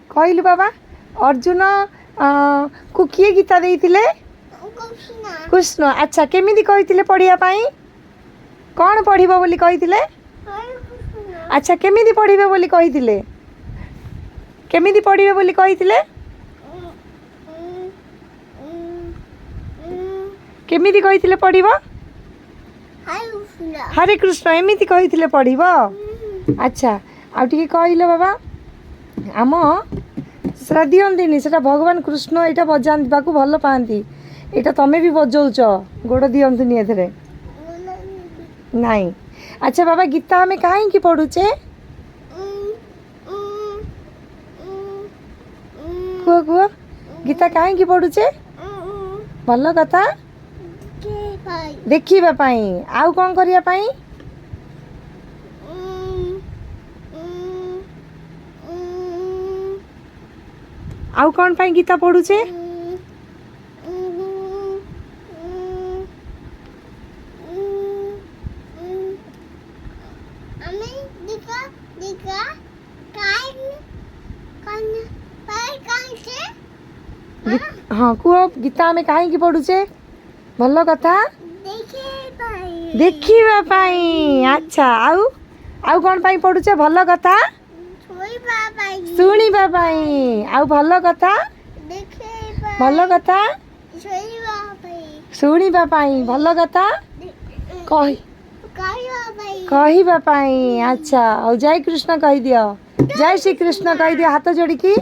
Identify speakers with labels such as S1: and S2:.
S1: କହିଲୁ ବାବା अर्जुन को किए गीता देइतिले कृष्ण अच्छा केमिति कहितिले पढ़िया पाई कौन पढ़िबो बोली कहितिले अच्छा केमिति पढ़िबे बोली कहितिले केमिति पढ़िबे बोली कहितिले केमिति कहितिले पढ़िबो हरे कृष्ण एमिति कहितिले पढ़िबो अच्छा आ टिके कहिलो बाबा आम सेटा दियंतिनी सेटा भगवान कृष्ण एटा बजाबाकू भल पाती एटा तमे भी बजौच गोड़ दियंतुनी एथरे नहीं अच्छा बाबा गीता आमे काहे पढ़ुचे कुह कुह गीता काहे पढ़ुचे भल कथा देखिबा पाई आउ कौन करिया पाई आउ कौन पाई गीता पढ़ुचे हाँ कुह गीता में काहे पढ़ुचे भल कथा देखिबा पाई अच्छा आउ आउ कौन पाई पढ़ुचे भल कथा शुणिबा पाई आउ भल कथा भल कथा शुणिबा पाई भल कथा कहबा पाई अच्छा आउ जय कृष्ण कहि दियो जय श्री कृष्ण कहि दियो हाथ जोड़ी की